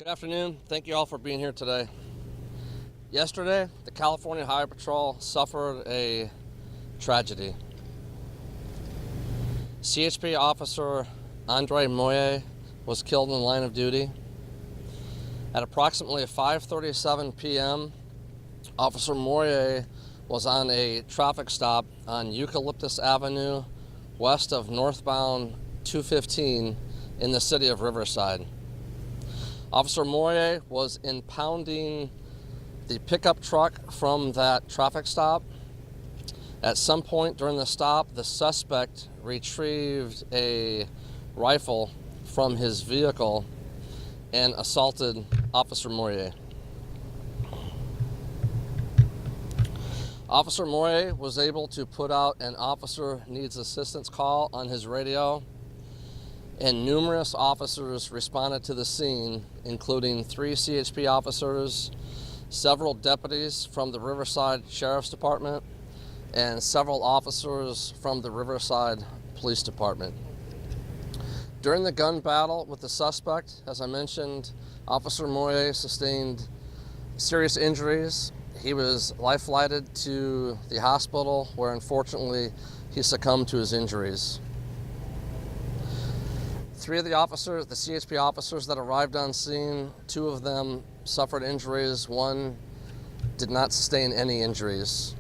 Good afternoon. Thank you all for being here today. Yesterday, the California Highway Patrol suffered a tragedy. CHP officer Andre Moye was killed in the line of duty. At approximately 5:37 p.m., Officer Moye was on a traffic stop on Eucalyptus Avenue west of northbound 215 in the city of Riverside. Officer Moye was impounding the pickup truck from that traffic stop. At some point during the stop, the suspect retrieved a rifle from his vehicle and assaulted Officer Moye. Officer Moye was able to put out an officer needs assistance call on his radio, and numerous officers responded to the scene, including 3 CHP officers, several deputies from the Riverside Sheriff's Department, and several officers from the Riverside Police Department. During the gun battle with the suspect, as I mentioned, Officer Moye sustained serious injuries. He was life-flighted to the hospital, where unfortunately he succumbed to his injuries. 3 of the officers, the CHP officers that arrived on scene, 2 of them suffered injuries. 1 did not sustain any injuries.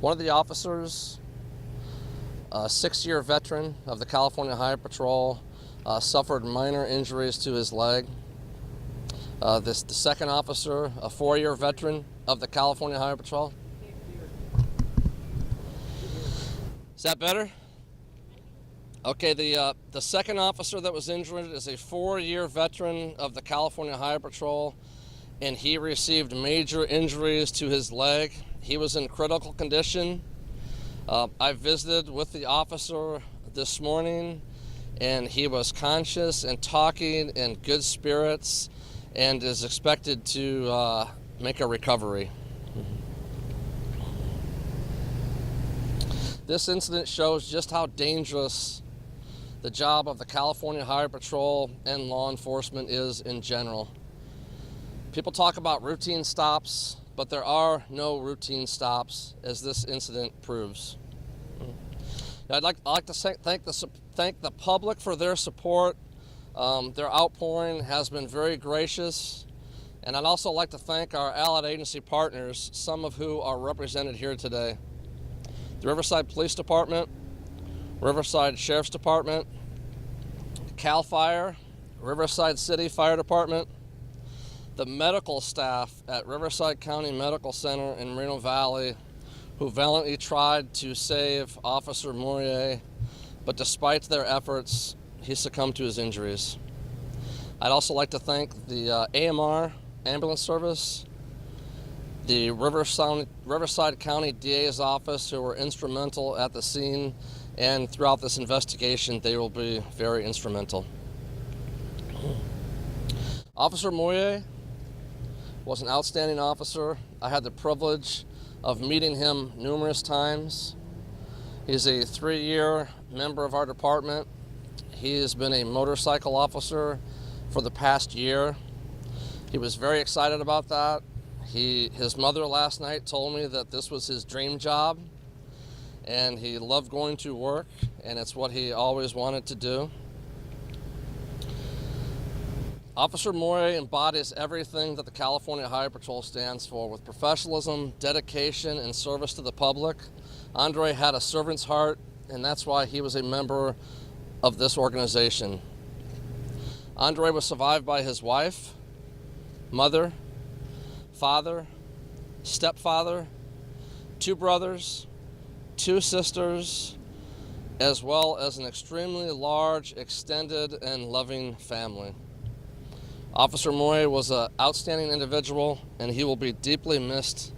One of the officers, a 6-year veteran of the California Highway Patrol, suffered minor injuries to his leg. The second officer, a 4-year veteran of the California Highway Patrol. Is that better? Okay, the second officer that was injured is a 4-year veteran of the California Highway Patrol, and he received major injuries to his leg. He was in critical condition. I visited with the officer this morning, and he was conscious and talking in good spirits and is expected to make a recovery. This incident shows just how dangerous the job of the California Highway Patrol and law enforcement is in general. People talk about routine stops, but there are no routine stops, as this incident proves. Now, I'd like to thank the public for their support. Their outpouring has been very gracious, and I'd also like to thank our allied agency partners, some of who are represented here today. The Riverside Police Department, Riverside Sheriff's Department, CAL FIRE, Riverside City Fire Department, the medical staff at Riverside County Medical Center in Moreno Valley, who valiantly tried to save Officer Moye, but despite their efforts, he succumbed to his injuries. I'd also like to thank the AMR ambulance service, the Riverside County DA's office, who were instrumental at the scene, and throughout this investigation, they will be very instrumental. Officer Moye was an outstanding officer. I had the privilege of meeting him numerous times. He's a 3-year member of our department. He has been a motorcycle officer for the past year. He was very excited about that. His mother last night told me that this was his dream job, and he loved going to work, and it's what he always wanted to do. Officer Moye embodies everything that the California Highway Patrol stands for, with professionalism, dedication, and service to the public. Andre had a servant's heart, and that's why he was a member of this organization. Andre was survived by his wife, mother, father, stepfather, 2 brothers, 2 sisters, as well as an extremely large, extended, and loving family. Officer Moye was an outstanding individual, and he will be deeply missed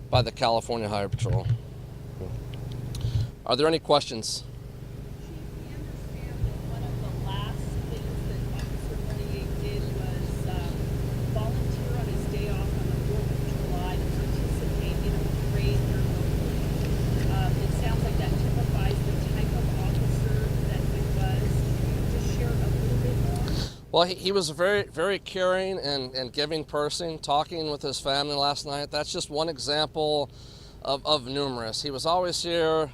by the California Highway Patrol. Are there any questions? We understand that one of the last things that Officer Moye did was volunteer on his day off on the 4th of July to participate in a parade here locally. It sounds like that typifies the type of officer that he was. Can you just share a little bit more? Well, he was a very caring and giving person. Talking with his family last night, that's just one example of numerous. He was always here.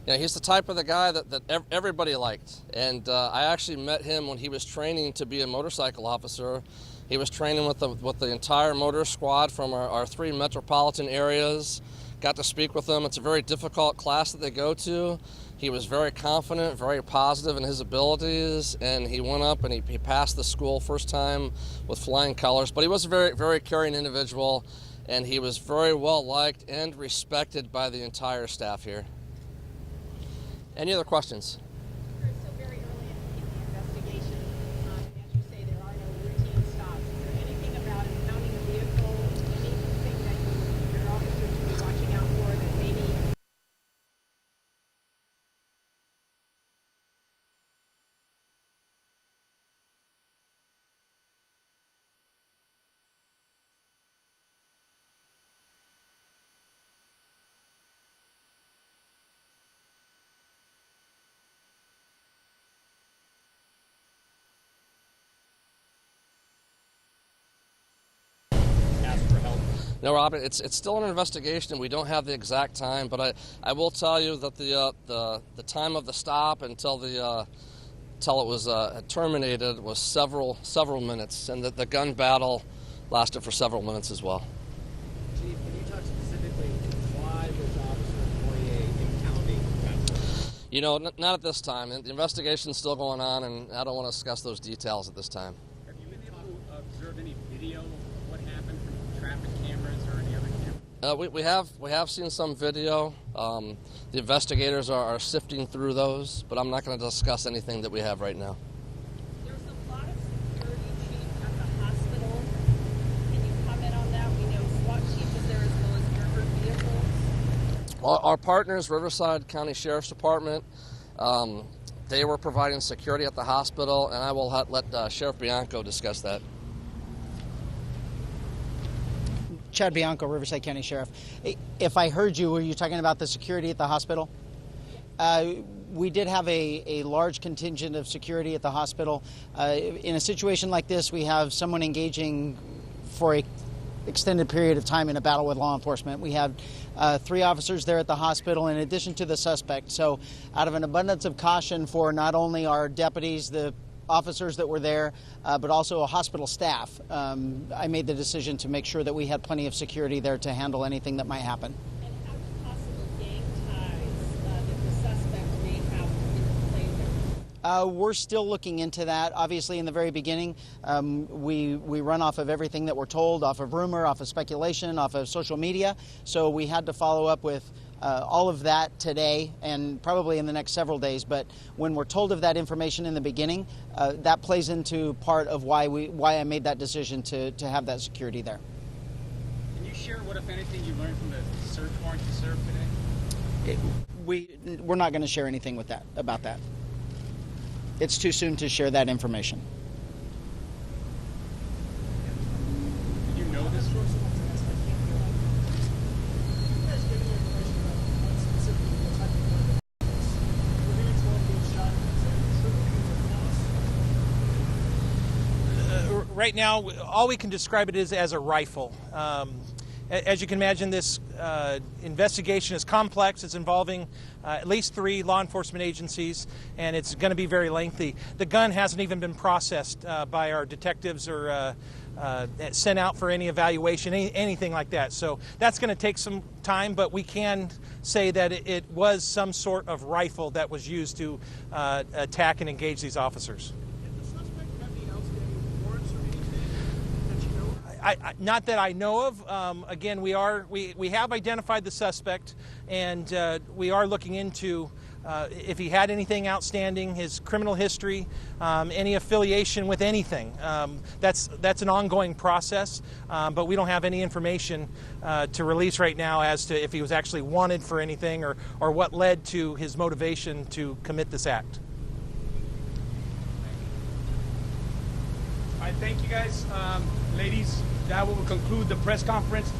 He's the type of the guy that everybody liked. And I actually met him when he was training to be a motorcycle officer. He was training with the entire motor squad from our 3 metropolitan areas. Got to speak with them. It's a very difficult class that they go to. He was very confident, very positive in his abilities, and he went up and he passed the school first time with flying colors. But he was a very caring individual, and he was very well liked and respected by the entire staff here. Any other questions? We're still very early in the investigation, and as you say, there are no routine stops. Is there anything about impounding a vehicle, anything that your officers should be watching out for that maybe? No, Robert, it's still an investigation. We don't have the exact time, but I will tell you that the time of the stop until it was terminated was several minutes, and that the gun battle lasted for several minutes as well. Chief, can you talk specifically why was Officer Poirier impounding? Not at this time. The investigation's still going on, and I don't want to discuss those details at this time. Have you been able to observe any video of what happened from traffic cameras or any other cameras? We have seen some video. The investigators are sifting through those, but I'm not going to discuss anything that we have right now. There's a lot of security, Chief, at the hospital. Can you comment on that? We know SWAT Chief is there as well as armored vehicles. Our partners, Riverside County Sheriff's Department, they were providing security at the hospital, and I will let Sheriff Bianco discuss that. Chad Bianco, Riverside County Sheriff. If I heard you, were you talking about the security at the hospital? We did have a large contingent of security at the hospital. In a situation like this, we have someone engaging for an extended period of time in a battle with law enforcement. We have 3 officers there at the hospital in addition to the suspect. So out of an abundance of caution for not only our deputies, the officers that were there, but also a hospital staff, I made the decision to make sure that we had plenty of security there to handle anything that might happen. And how do possible gang ties that the suspect may have in play there? We're still looking into that. Obviously, in the very beginning, we run off of everything that we're told, off of rumor, off of speculation, off of social media. So we had to follow up with all of that today and probably in the next several days. But when we're told of that information in the beginning, that plays into part of why I made that decision to have that security there. Can you share what, if anything, you learned from the search warrant you served today? We're not going to share anything about that. It's too soon to share that information. Did you know this source? Right now, all we can describe it is as a rifle. As you can imagine, this investigation is complex. It's involving at least 3 law enforcement agencies, and it's going to be very lengthy. The gun hasn't even been processed by our detectives or sent out for any evaluation, anything like that. So that's going to take some time, but we can say that it was some sort of rifle that was used to attack and engage these officers. Not that I know of. Again, we have identified the suspect, and we are looking into if he had anything outstanding, his criminal history, any affiliation with anything. That's an ongoing process, but we don't have any information to release right now as to if he was actually wanted for anything or what led to his motivation to commit this act. All right, thank you guys. Ladies, that will conclude the press conference.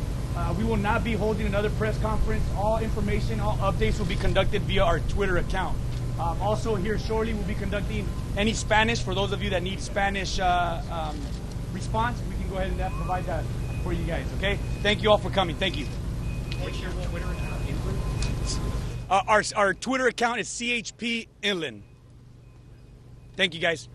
We will not be holding another press conference. All information, all updates will be conducted via our Twitter account. Also here shortly, we'll be conducting any Spanish, for those of you that need Spanish response, we can go ahead and provide that for you guys, okay? Thank you all for coming. Thank you. What's your Twitter account? Inland? Our Twitter account is CHP Inland. Thank you, guys.